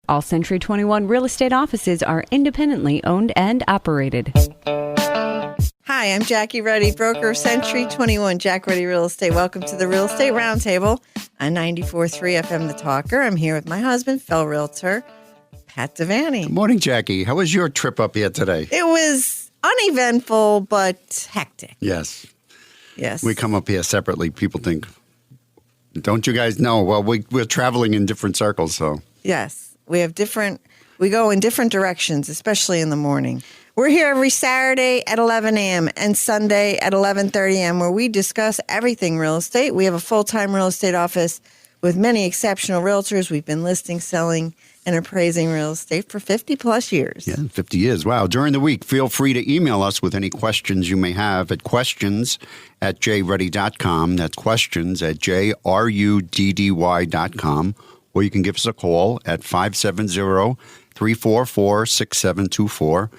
All Century 21 real estate offices are independently owned and operated. Hi, I'm Jackie Ruddy, broker of Century 21, Jack Ruddy Real Estate. Welcome to the Real Estate Roundtable on 94.3 FM The Talker. I'm here with my husband, fellow realtor, Pat Devaney. Good morning, Jackie. How was your trip up here today? It was uneventful, but hectic. Yes. Yes. We come up here separately. People think, don't you guys know? Well, we're traveling in different circles, so. Yes. We go in different directions, especially in the morning. We're here every Saturday at 11 a.m. and Sunday at 11:30 a.m. where we discuss everything real estate. We have a full-time real estate office with many exceptional realtors. We've been listing, selling, and appraising real estate for 50-plus years. Yeah, 50 years. Wow. During the week, feel free to email us with any questions you may have at questions@jruddy.com. That's questions@jruddy.com. Or you can give us a call at 570-344-6724.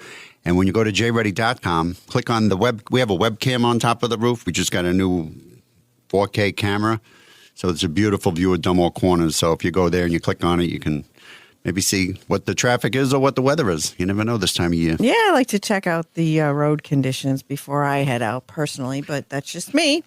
And when you go to jruddy.com, click on the web. We have a webcam on top of the roof. We just got a new 4K camera. So it's a beautiful view of Dunmore Corners. So if you go there and you click on it, you can maybe see what the traffic is or what the weather is. You never know this time of year. Yeah, I like to check out the road conditions before I head out personally, but that's just me.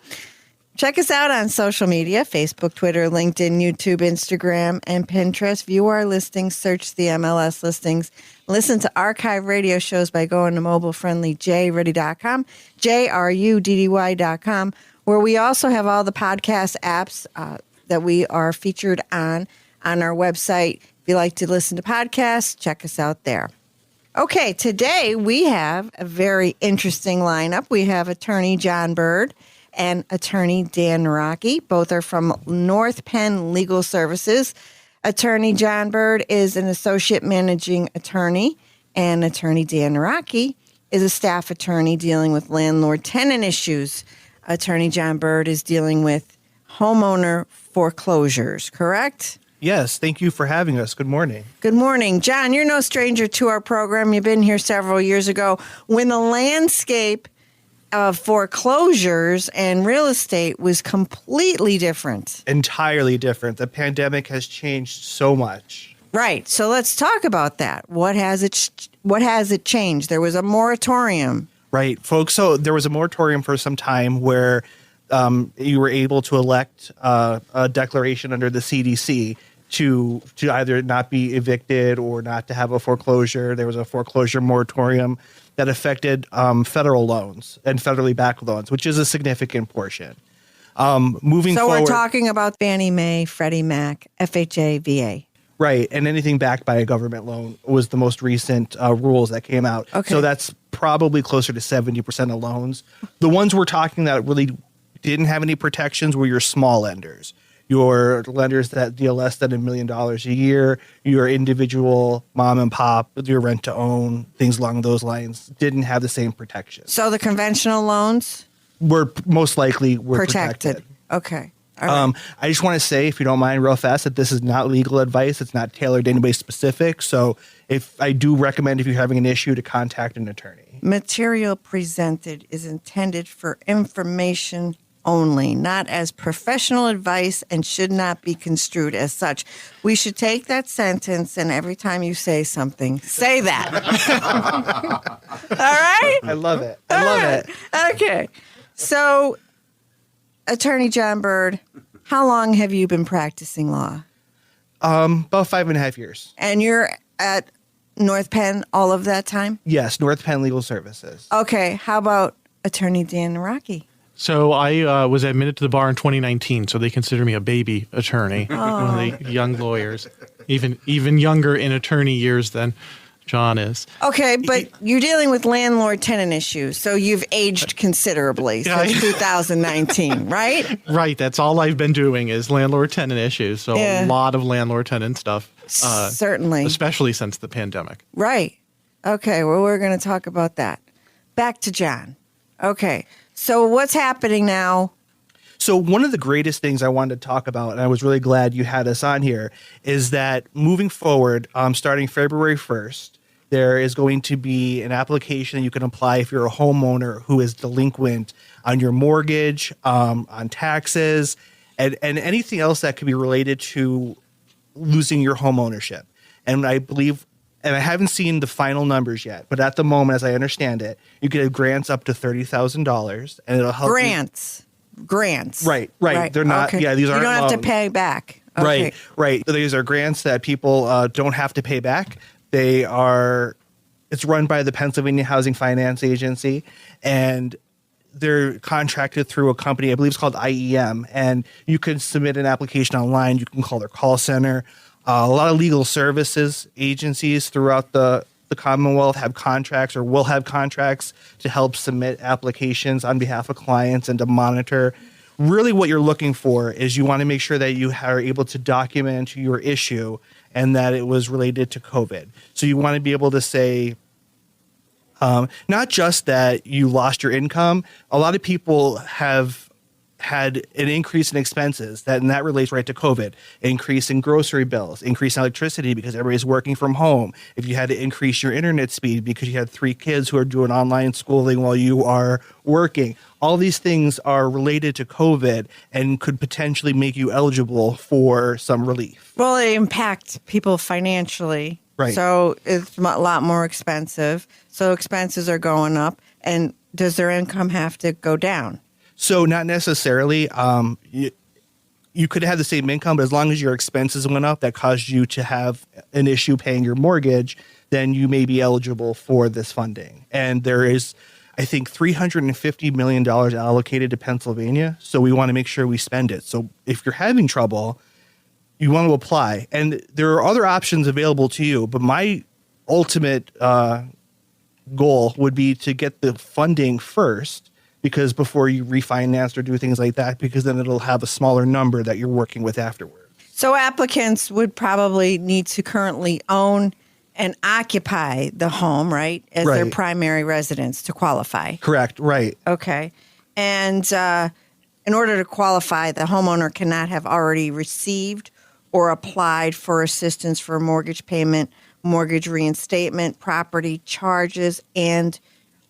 Check us out on social media, Facebook, Twitter, LinkedIn, YouTube, Instagram, and Pinterest. View our listings, search the MLS listings. Listen to archive radio shows by going to mobile-friendly jruddy.com, jruddy.com, where we also have all the podcast apps that we are featured on our website. If you like to listen to podcasts, check us out there. Okay, today we have a very interesting lineup. We have attorney John Bird and attorney Dan Naraki. Both are from North Penn Legal Services. Attorney John Bird is an associate managing attorney, and attorney Dan Naraki is a staff attorney dealing with landlord-tenant issues. Attorney John Bird is dealing with homeowner foreclosures, correct? Yes, thank you for having us. Good morning. Good morning. John, you're no stranger to our program. You've been here several years ago when the landscape of foreclosures and real estate was completely different. Entirely different. The pandemic has changed so much. Right. So let's talk about that. What has it changed? There was a moratorium. Right, folks. So there was a moratorium for some time where you were able to elect a declaration under the CDC to either not be evicted or not to have a foreclosure. There was a foreclosure moratorium that affected federal loans and federally backed loans, which is a significant portion. Moving forward, we're talking about Fannie Mae, Freddie Mac, FHA, VA. Right, and anything backed by a government loan was the most recent rules that came out. Okay. So that's probably closer to 70% of loans. The ones we're talking that really didn't have any protections were your small lenders. Your lenders that deal less than $1 million a year, your individual mom and pop, your rent to own, things along those lines didn't have the same protection. So the conventional loans Were most likely protected. Okay. All right. I just want to say, if you don't mind, real fast, that this is not legal advice. It's not tailored to anybody specific. So if I do recommend, if you're having an issue, to contact an attorney. Material presented is intended for information only, not as professional advice, and should not be construed as such. We should take that sentence, and every time you say something, say that. All right? I love it. I love it. Okay. So, Attorney John Bird, how long have you been practicing law? About 5.5 years. And you're at North Penn all of that time? Yes, North Penn Legal Services. Okay. How about Attorney Dan Naraki? So I was admitted to the bar in 2019, so they consider me a baby attorney, one of the young lawyers, even younger in attorney years than John is. Okay, but you're dealing with landlord-tenant issues, so you've aged considerably since 2019, right? Right. That's all I've been doing is landlord-tenant issues, so a lot of landlord-tenant stuff. Certainly. Especially since the pandemic. Right. Okay, well, we're going to talk about that. Back to John. Okay, so what's happening now? So one of the greatest things I wanted to talk about, and I was really glad you had us on here, is that moving forward, starting February 1st, there is going to be an application that you can apply if you're a homeowner who is delinquent on your mortgage, on taxes, and anything else that could be related to losing your home ownership. And I believe, and I haven't seen the final numbers yet, but at the moment, as I understand it, you can have grants up to $30,000, and it'll help. Grants. Right. They're not. Okay. Yeah, these aren't. You don't have to loans. pay back. Okay. Right. These are grants that people don't have to pay back. They are. It's run by the Pennsylvania Housing Finance Agency, and they're contracted through a company, I believe it's called IEM, and you can submit an application online. You can call their call center. A lot of legal services agencies throughout the Commonwealth have contracts or will have contracts to help submit applications on behalf of clients and to monitor. Really what you're looking for is you want to make sure that you are able to document your issue and that it was related to COVID. So you want to be able to say, not just that you lost your income. A lot of people have had an increase in expenses and that relates right to COVID. Increase in grocery bills, increase in electricity because everybody's working from home. If you had to increase your internet speed because you had 3 kids who are doing online schooling while you are working. All these things are related to COVID and could potentially make you eligible for some relief. Well, it impacts people financially. Right. So it's a lot more expensive. So expenses are going up. And does their income have to go down? So not necessarily. You could have the same income, but as long as your expenses went up that caused you to have an issue paying your mortgage, then you may be eligible for this funding. And there is, I think, $350 million allocated to Pennsylvania. So we want to make sure we spend it. So if you're having trouble, you want to apply. And there are other options available to you. But my ultimate goal would be to get the funding first, because before you refinance or do things like that, because then it'll have a smaller number that you're working with afterward. So applicants would probably need to currently own and occupy the home, right, as their primary residence to qualify. Correct, right. Okay. And in order to qualify, the homeowner cannot have already received or applied for assistance for mortgage payment, mortgage reinstatement, property charges, and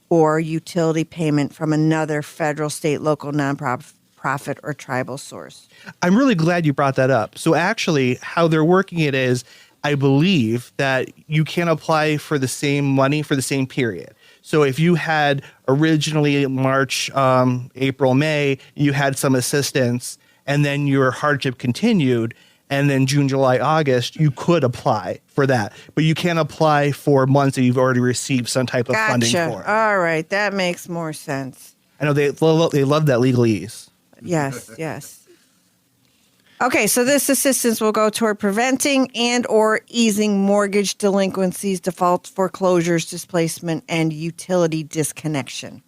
or utility payment from another federal, state, local, nonprofit, or tribal source. I'm really glad you brought that up. So actually, how they're working it is, I believe that you can apply for the same money for the same period. So if you had originally March, April, May, you had some assistance, and then your hardship continued, and then June, July, August, you could apply for that. But you can't apply for months that you've already received some type of funding for. All right. That makes more sense. I know they love that legalese. Yes. Okay, so this assistance will go toward preventing and or easing mortgage delinquencies, defaults, foreclosures, displacement, and utility disconnection.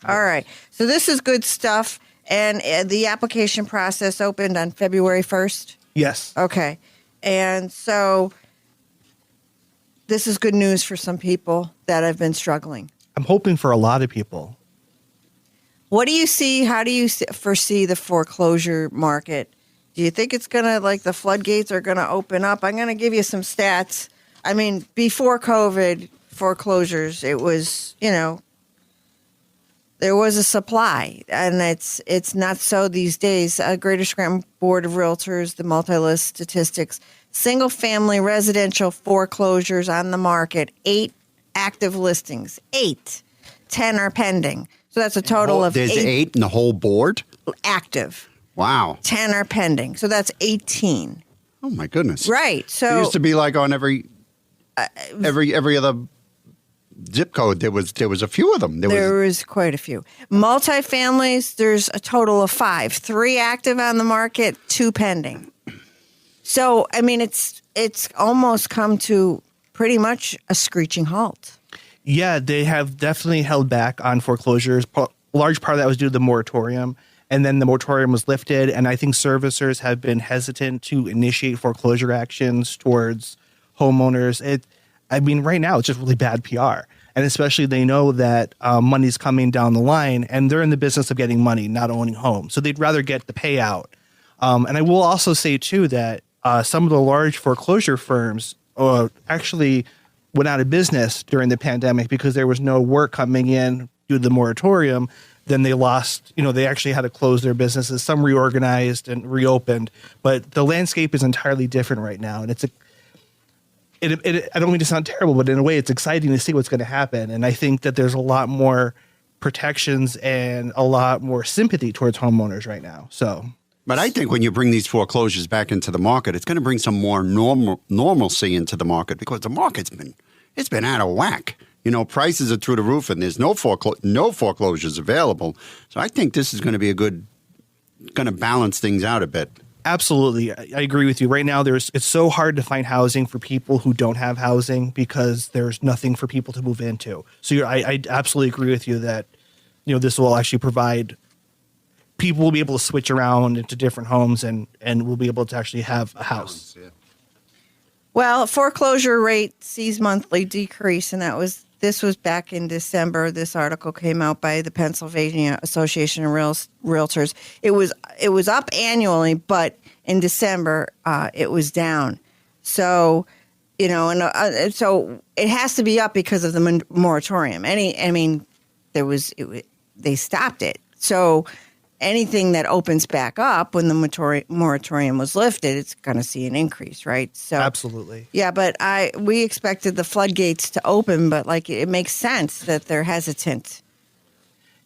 All right. So this is good stuff. And the application process opened on February 1st? Yes. Okay. And so this is good news for some people that have been struggling. I'm hoping for a lot of people. What do you see? How do you foresee the foreclosure market? Do you think it's going to, like, the floodgates are going to open up? I'm going to give you some stats. I mean, before COVID, foreclosures, it was, there was a supply, and it's not so these days. Greater Scranton Board of Realtors, the multi-list statistics, single-family residential foreclosures on the market, 8 active listings, 8. 10 are pending. So that's a total of There's 8 in the whole board? Active. Wow. 10 are pending. So that's 18. Oh, my goodness. Right. So It used to be like on every other zip code, there was a few of them. There was quite a few. Multifamilies, there's a total of 5. 3 active on the market, 2 pending. So, I mean, it's almost come to pretty much a screeching halt. Yeah, they have definitely held back on foreclosures. A large part of that was due to the moratorium. And then the moratorium was lifted. And I think servicers have been hesitant to initiate foreclosure actions towards homeowners. Right now, it's just really bad PR. And especially they know that money's coming down the line, and they're in the business of getting money, not owning homes. So they'd rather get the payout. And I will also say, too, that some of the large foreclosure firms actually went out of business during the pandemic because there was no work coming in due to the moratorium. Then they lost, they actually had to close their businesses. Some reorganized and reopened. But the landscape is entirely different right now. And I don't mean to sound terrible, but in a way it's exciting to see what's going to happen. And I think that there's a lot more protections and a lot more sympathy towards homeowners right now. So, but I think when you bring these foreclosures back into the market, it's going to bring some more normalcy into the market, because the market's been out of whack. You know, prices are through the roof, and there's no foreclosures available. So I think this is going to be going to balance things out a bit. Absolutely. I agree with you. Right now, it's so hard to find housing for people who don't have housing because there's nothing for people to move into. So I absolutely agree with you that, you know, this will actually provide people will be able to switch around into different homes and will be able to actually have a house. Well, foreclosure rate sees monthly decrease, and this was back in December. This article came out by the Pennsylvania Association of Realtors. It was up annually, but in December it was down. So, you know, and so it has to be up because of the moratorium. They stopped it. So anything that opens back up when the moratorium was lifted, it's going to see an increase, right? So absolutely. Yeah, but we expected the floodgates to open, but like it makes sense that they're hesitant.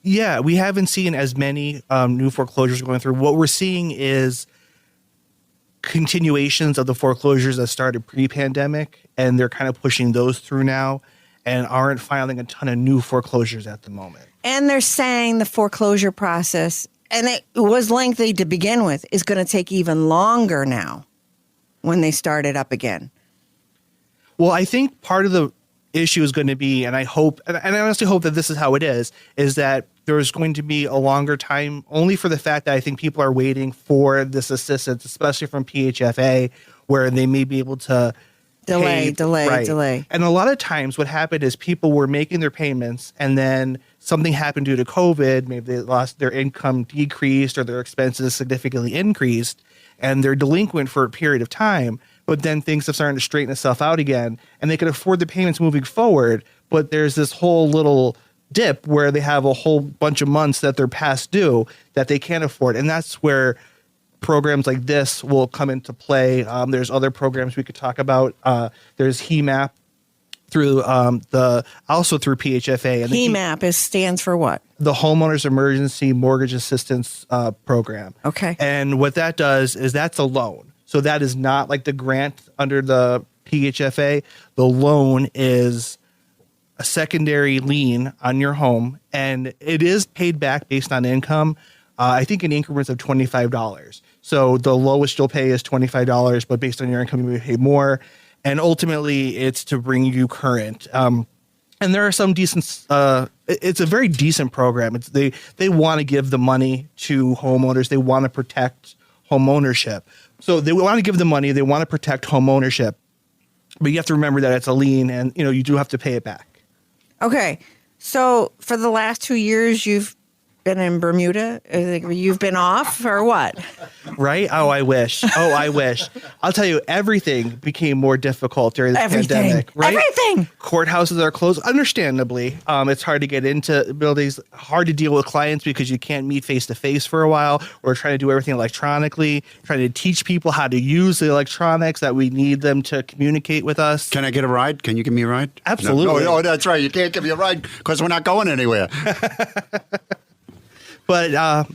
Yeah, we haven't seen as many new foreclosures going through. What we're seeing is continuations of the foreclosures that started pre-pandemic, and they're kind of pushing those through now and aren't filing a ton of new foreclosures at the moment. And they're saying the foreclosure process, and it was lengthy to begin with, is going to take even longer now when they start it up again. Well, I think part of the issue is going to be, and I honestly hope that this is how it is that there's going to be a longer time, only for the fact that I think people are waiting for this assistance, especially from PHFA, where they may be able to delay. And a lot of times what happened is people were making their payments, and then something happened due to COVID. Maybe they lost their income, decreased, or their expenses significantly increased, and they're delinquent for a period of time. But then things have started to straighten itself out again, and they can afford the payments moving forward. But there's this whole little dip where they have a whole bunch of months that they're past due that they can't afford. And that's where programs like this will come into play. There's other programs we could talk about. There's HEMAP through also through PHFA. And HEMAP stands for what? The Homeowners Emergency Mortgage Assistance Program. Okay. And what that does is that's a loan. So that is not like the grant under the PHFA. The loan is a secondary lien on your home, and it is paid back based on income. I think in increments of $25. So the lowest you'll pay is $25, but based on your income, you may pay more. And ultimately, it's to bring you current. And there are some decent. It's a very decent program. They want to give the money to homeowners. They want to protect home ownership. So they want to give the money. They want to protect home ownership. But you have to remember that it's a lien, and you do have to pay it back. Okay. So for the last 2 years, you've been in Bermuda? You've been off or what? Right? Oh, I wish. I'll tell you, everything became more difficult during the pandemic. Right? Everything. Courthouses are closed. Understandably, it's hard to get into buildings, hard to deal with clients because you can't meet face-to-face for a while. We're trying to do everything electronically, trying to teach people how to use the electronics that we need them to communicate with us. Can I get a ride? Can you give me a ride? Absolutely. No, that's right. You can't give me a ride because we're not going anywhere. But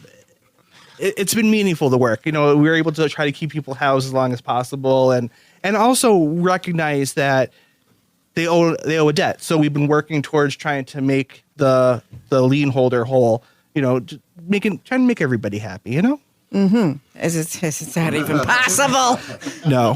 it's been meaningful, the work. We were able to try to keep people housed as long as possible, and also recognize that they owe a debt. So we've been working towards trying to make the lien holder whole. Trying to make everybody happy. Mm-hmm. Is that even possible? No.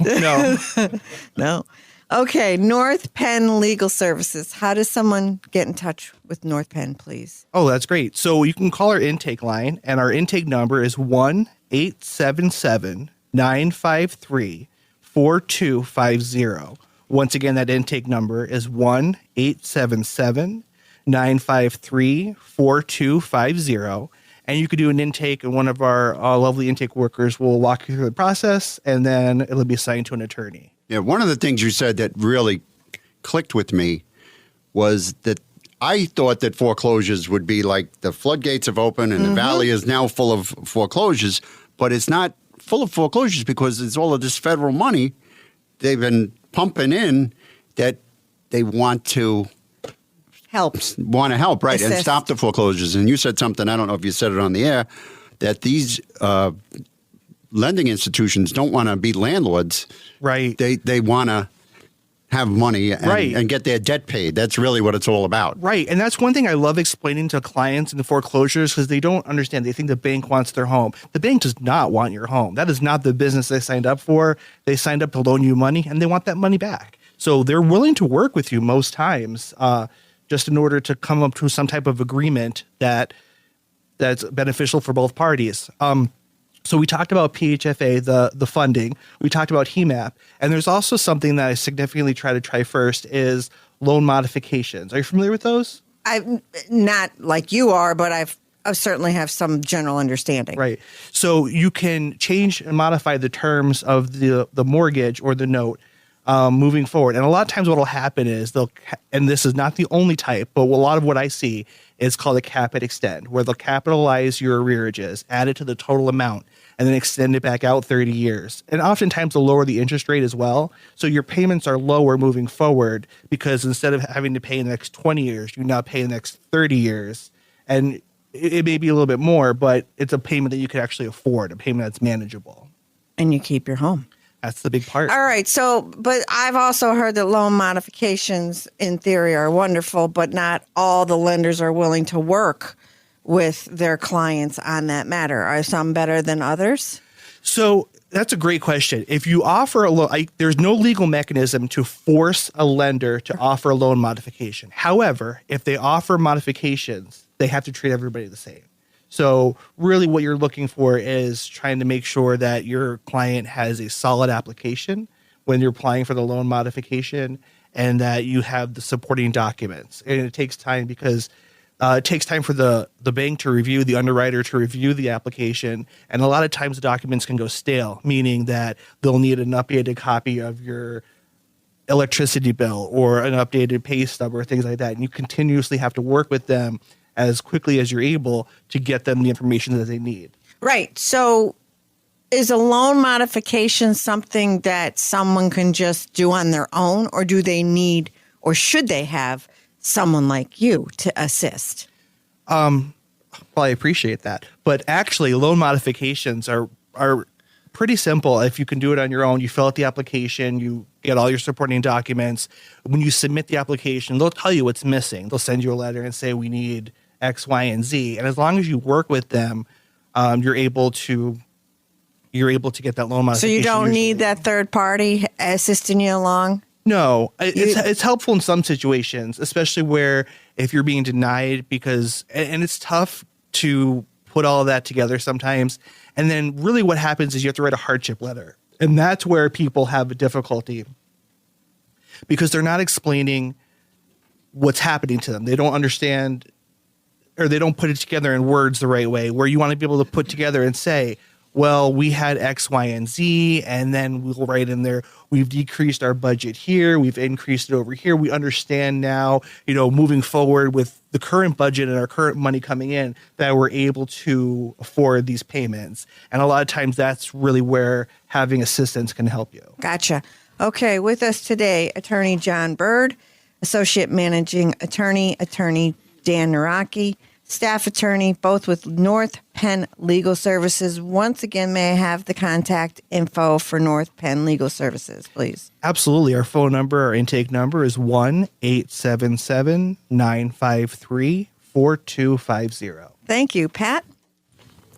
Okay, North Penn Legal Services. How does someone get in touch with North Penn, please? Oh, that's great. So you can call our intake line, and our intake number is 1-877-953-4250. Once again, that intake number is 1-877-953-4250. And you could do an intake, and one of our lovely intake workers will walk you through the process, and then it'll be assigned to an attorney. Yeah, one of the things you said that really clicked with me was that I thought that foreclosures would be like the floodgates have opened and the valley is now full of foreclosures, but it's not full of foreclosures because it's all of this federal money. They've been pumping in that they want to help, right, and assist. stop the foreclosures. And you said something, I don't know if you said it on the air, that these lending institutions don't want to be landlords. Right. They want to have money Right. and get their debt paid. That's really what it's all about. Right. And that's one thing I love explaining to clients in the foreclosures, because they don't understand. They think the bank wants their home. The bank does not want your home. That is not the business they signed up for. They signed up to loan you money, and they want that money back. So they're willing to work with you most times, just in order to come up to some type of agreement that's beneficial for both parties. So we talked about PHFA, the funding. We talked about HEMAP. And there's also something that I significantly try first is loan modifications. Are you familiar with those? I'm not like you are, but I certainly have some general understanding. Right. So you can change and modify the terms of the mortgage or the note moving forward. And a lot of times what will happen is and this is not the only type, but a lot of what I see is called a cap and extend, where they'll capitalize your arrearages, add it to the total amount, and then extend it back out 30 years. And oftentimes they'll lower the interest rate as well. So your payments are lower moving forward, because instead of having to pay in the next 20 years, you now pay in the next 30 years. And it may be a little bit more, but it's a payment that you could actually afford, a payment that's manageable. And you keep your home. That's the big part. All right. So, but I've also heard that loan modifications in theory are wonderful, but not all the lenders are willing to work with their clients on that matter. Are some better than others? So that's a great question. If you offer a loan, there's no legal mechanism to force a lender to offer a loan modification. However, if they offer modifications, they have to treat everybody the same. So really what you're looking for is trying to make sure that your client has a solid application when you're applying for the loan modification, and that you have the supporting documents. And it takes time, because it takes time for the bank to review, the underwriter to review the application. And a lot of times the documents can go stale, meaning that they'll need an updated copy of your electricity bill or an updated pay stub or things like that. And you continuously have to work with them as quickly as you're able to get them the information that they need. Right. So is a loan modification something that someone can just do on their own, or do they need, or should they have someone like you to assist? Well, I appreciate that. But actually, loan modifications are pretty simple. If you can do it on your own, you fill out the application, you get all your supporting documents. When you submit the application, they'll tell you what's missing. They'll send you a letter and say, we need X, Y, and Z. And as long as you work with them, you're able to get that loan modification. So you don't usually. need that third party assisting you along? No, it's helpful in some situations, especially where if you're being denied, because, and it's tough to put all of that together sometimes. And then really what happens is you have to write a hardship letter. And that's where people have a difficulty, because they're not explaining what's happening to them. They don't understand, or they don't put it together in words the right way, where you want to be able to put together and say, well, we had X, Y, and Z, and then we'll write in there, we've decreased our budget here, we've increased it over here. We understand now, moving forward with the current budget and our current money coming in, that we're able to afford these payments. And a lot of times that's really where having assistance can help you. Gotcha. Okay, with us today, Attorney John Bird, Associate Managing Attorney, Attorney Dan Naraki, Staff Attorney, both with North Penn Legal Services. Once again, may I have the contact info for North Penn Legal Services, please? Absolutely. Our phone number, our intake number is 1-877-953-4250. Thank you. Pat?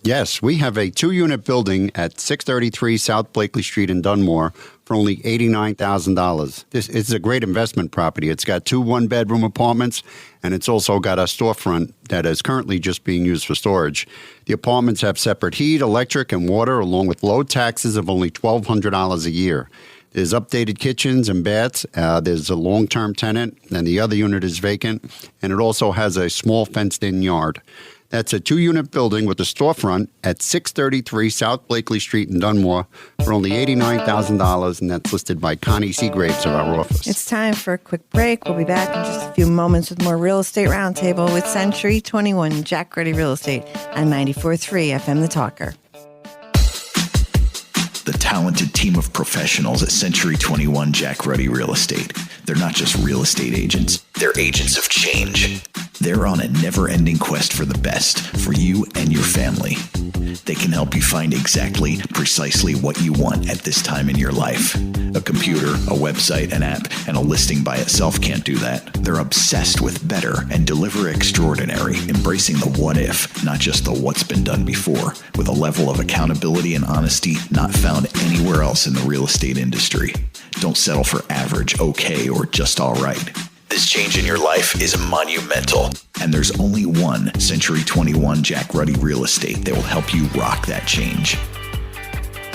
Yes, we have a 2-unit building at 633 South Blakely Street in Dunmore for only $89,000. This is a great investment property. It's got 2 one-bedroom apartments, and it's also got a storefront that is currently just being used for storage. The apartments have separate heat, electric, and water, along with low taxes of only $1,200 a year. There's updated kitchens and baths. There's a long-term tenant, and the other unit is vacant, and it also has a small fenced-in yard. That's a 2-unit building with a storefront at 633 South Blakely Street in Dunmore for only $89,000, and that's listed by Connie Seagraves of our office. It's time for a quick break. We'll be back in just a few moments with more Real Estate Roundtable with Century 21 Jack Ruddy Real Estate on 94.3 FM The Talker. The talented team of professionals at Century 21 Jack Ruddy Real Estate. They're not just real estate agents, they're agents of change. They're on a never-ending quest for the best for you and your family. They can help you find precisely what you want at this time in your life. A computer, a website, an app, and a listing by itself can't do that. They're obsessed with better and deliver extraordinary, embracing the what if, not just the what's been done before, with a level of accountability and honesty not found anywhere else in the real estate industry. Don't settle for average, okay, or just all right. This change in your life is monumental, and there's only one Century 21 Jack Ruddy Real Estate that will help you rock that change.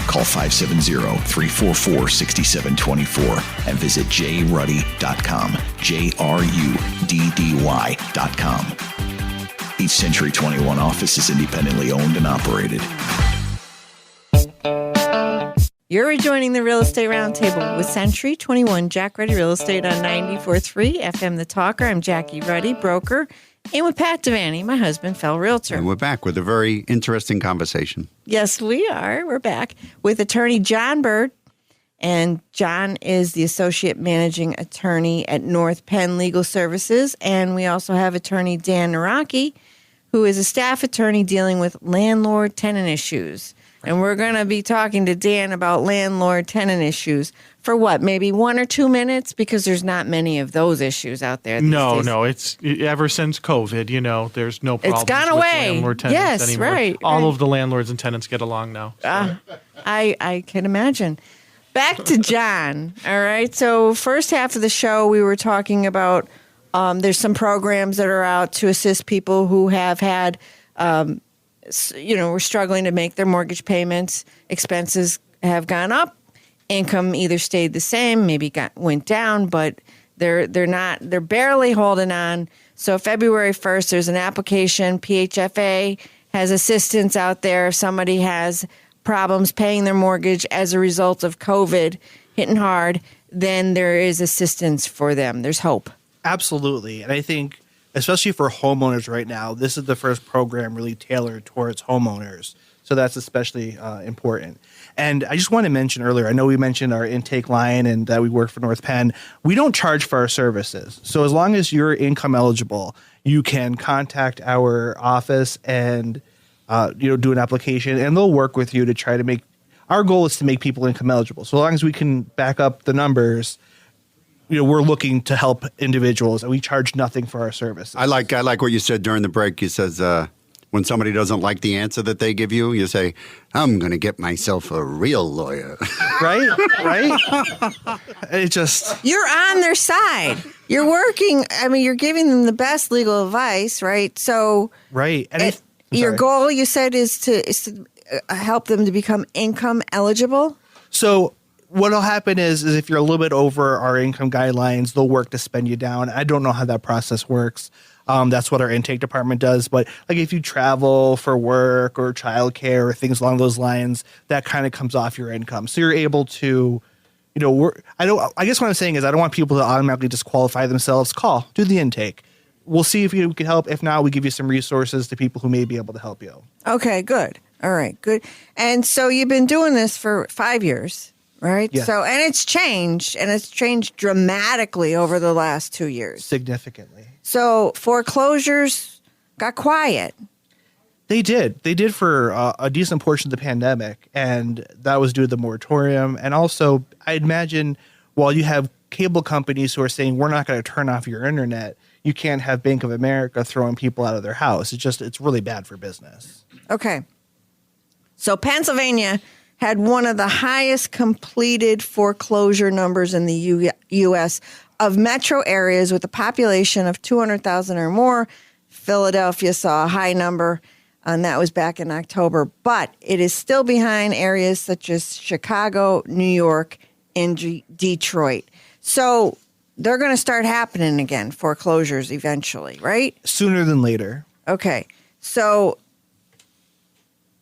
Call 570-344-6724 and visit jruddy.com, JRUDDY.com. Each Century 21 office is independently owned and operated. You're rejoining the Real Estate Roundtable with Century 21 Jack Ruddy Real Estate on 94.3 FM The Talker. I'm Jackie Ruddy, broker, and with Pat Devaney, my husband, fellow realtor. And we're back with a very interesting conversation. Yes, we are. We're back with attorney John Bird. And John is the associate managing attorney at North Penn Legal Services. And we also have attorney Dan Naraki, who is a staff attorney dealing with landlord-tenant issues. And we're going to be talking to Dan about landlord-tenant issues for what, maybe 1 or 2 minutes? Because there's not many of those issues out there these days. No, it's ever since COVID, there's no problem. It's gone with away. landlord-tenants anymore. Right. All of the landlords and tenants get along now. So. I can imagine. Back to John. All right. So first half of the show, we were talking about there's some programs that are out to assist people who have had we're struggling to make their mortgage payments. Expenses have gone up. Income either stayed the same, maybe went down, but they're barely holding on. So February 1st, there's an application. PHFA has assistance out there. If somebody has problems paying their mortgage as a result of COVID hitting hard, then there is assistance for them. There's hope. Absolutely. And I think, especially for homeowners right now, this is the first program really tailored towards homeowners. So that's especially important. And I just want to mention earlier, I know we mentioned our intake line and that we work for North Penn. We don't charge for our services. So as long as you're income eligible, you can contact our office and do an application, and they'll work with you to try to make. Our goal is to make people income eligible. So as long as we can back up the numbers, we're looking to help individuals, and we charge nothing for our services. I like what you said during the break. You says when somebody doesn't like the answer that they give you, you say, "I'm going to get myself a real lawyer." Right. It just you're on their side. You're working. I mean, you're giving them the best legal advice, right? So right. And your goal, you said, is to help them to become income eligible. So what'll happen is if you're a little bit over our income guidelines, they'll work to spend you down. I don't know how that process works. That's what our intake department does. But like if you travel for work or childcare or things along those lines, that kind of comes off your income. So you're able to, I guess what I'm saying is I don't want people to automatically disqualify themselves. Do the intake. We'll see if we can help. If not, we give you some resources to people who may be able to help you. Okay, good. All right, good. And so you've been doing this for 5 years. Right. Yes. So, and it's changed dramatically over the last 2 years. Significantly. So foreclosures got quiet. They did for a decent portion of the pandemic. And that was due to the moratorium. And also, I imagine while you have cable companies who are saying, we're not going to turn off your internet, you can't have Bank of America throwing people out of their house. It's really bad for business. Okay. So Pennsylvania had one of the highest completed foreclosure numbers in the U.S. of metro areas with a population of 200,000 or more. Philadelphia saw a high number, and that was back in October. But it is still behind areas such as Chicago, New York, and Detroit. So they're going to start happening again, foreclosures eventually, right? Sooner than later. Okay. So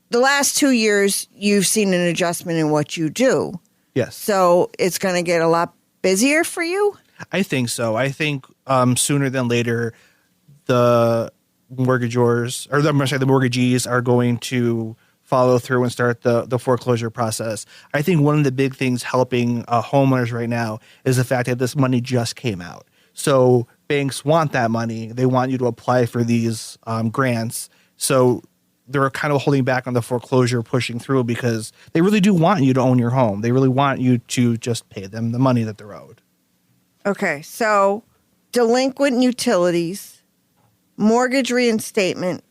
the last 2 years, you've seen an adjustment in what you do. Yes. So it's going to get a lot busier for you? I think so. I think sooner than later, the mortgagees are going to follow through and start the foreclosure process. I think one of the big things helping homeowners right now is the fact that this money just came out. So banks want that money. They want you to apply for these grants. So they're kind of holding back on the foreclosure pushing through because they really do want you to own your home. They really want you to just pay them the money that they're owed. Okay, so delinquent utilities, mortgage reinstatement.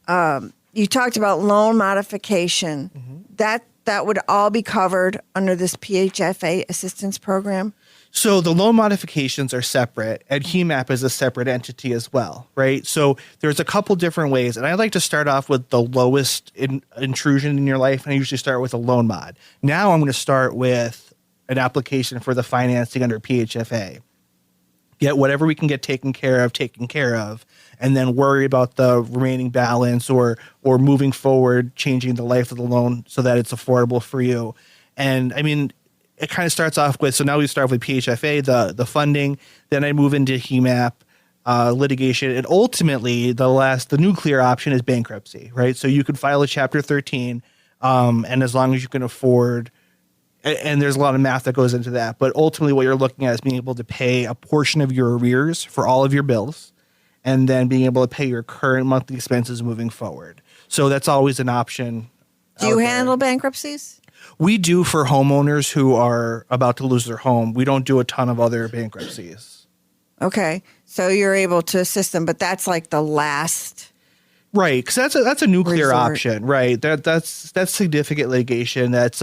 You talked about loan modification. Mm-hmm. That would all be covered under this PHFA assistance program? So the loan modifications are separate, and HEMAP is a separate entity as well, right? So there's a couple different ways, and I like to start off with the lowest intrusion in your life, and I usually start with a loan mod. Now I'm going to start with an application for the financing under PHFA. Get whatever we can get taken care of, and then worry about the remaining balance or moving forward, changing the life of the loan so that it's affordable for you. And I mean, it kind of starts off with, so now we start with PHFA, the funding, then I move into HEMAP, litigation, and ultimately the nuclear option is bankruptcy, right? So you could file a Chapter 13, and as long as you can afford, and there's a lot of math that goes into that, but ultimately what you're looking at is being able to pay a portion of your arrears for all of your bills, and then being able to pay your current monthly expenses moving forward. So that's always an option. Do you handle bankruptcies? We do for homeowners who are about to lose their home. We don't do a ton of other bankruptcies. Okay. So you're able to assist them, but that's like the last. Right. Because that's a nuclear resort. option. Right. That's significant litigation. That's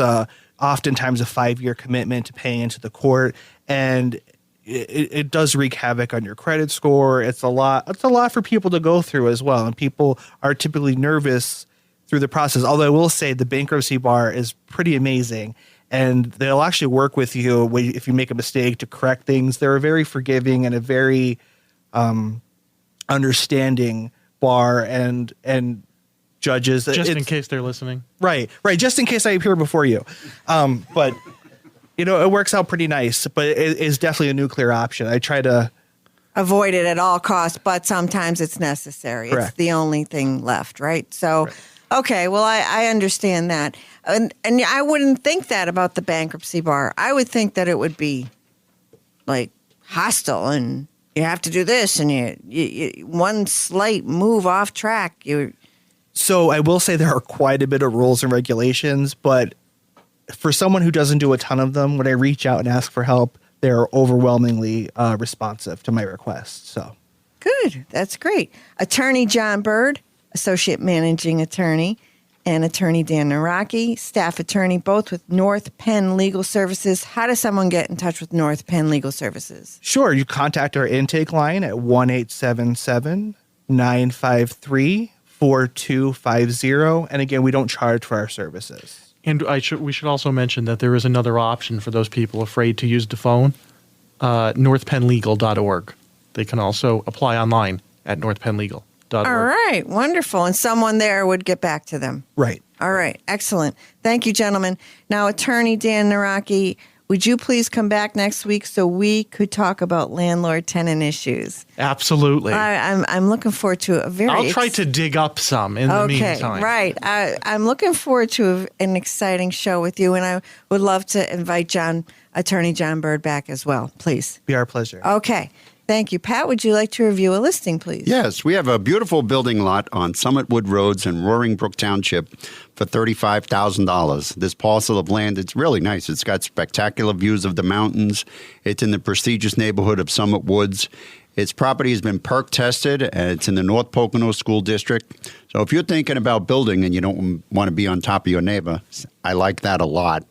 oftentimes a 5-year commitment to paying into the court. And it does wreak havoc on your credit score. It's a lot for people to go through as well. And people are typically nervous through the process. Although I will say the bankruptcy bar is pretty amazing, and they'll actually work with you if you make a mistake to correct things. They're a very forgiving and a very understanding bar and judges. Just in case they're listening. Right. Just in case I appear before you. But it works out pretty nice, but it is definitely a nuclear option. I try to avoid it at all costs, but sometimes it's necessary. Correct. It's the only thing left, right? So, okay, well, I understand that. And I wouldn't think that about the bankruptcy bar. I would think that it would be like hostile and you have to do this and you one slight move off track. So I will say there are quite a bit of rules and regulations, but for someone who doesn't do a ton of them, when I reach out and ask for help, they're overwhelmingly responsive to my requests. So good. That's great. Attorney John Bird, Associate Managing Attorney, and Attorney Dan Naraki, Staff Attorney, both with North Penn Legal Services. How does someone get in touch with North Penn Legal Services? Sure. You contact our intake line at 1-877-953-4250. And again, we don't charge for our services. And we should also mention that there is another option for those people afraid to use the phone, northpennlegal.org. They can also apply online at northpennlegal.org. All right. Wonderful. And someone there would get back to them. Right. All right. Excellent. Thank you, gentlemen. Now, Attorney Dan Naraki, would you please come back next week so we could talk about landlord-tenant issues? Absolutely. I'm looking forward to a very... I'll try to dig up some in the meantime. Okay, right. I'm looking forward to an exciting show with you, and I would love to invite Attorney John Bird back as well, please. Be our pleasure. Okay. Thank you. Pat, would you like to review a listing, please? Yes, we have a beautiful building lot on Summit Wood Roads in Roaring Brook Township for $35,000. This parcel of land, it's really nice. It's got spectacular views of the mountains. It's in the prestigious neighborhood of Summit Woods. Its property has been perk tested, and it's in the North Pocono School District. So if you're thinking about building and you don't want to be on top of your neighbor, I like that a lot.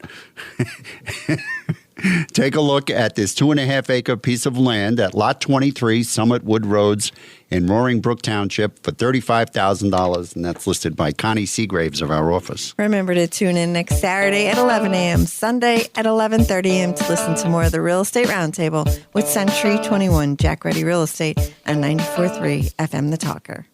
Take a look at this 2.5-acre piece of land at Lot 23, Summit Wood Roads in Roaring Brook Township for $35,000, and that's listed by Connie Seagraves of our office. Remember to tune in next Saturday at 11 a.m., Sunday at 11:30 a.m. to listen to more of the Real Estate Roundtable with Century 21 Jack Ruddy Real Estate on 94.3 FM The Talker.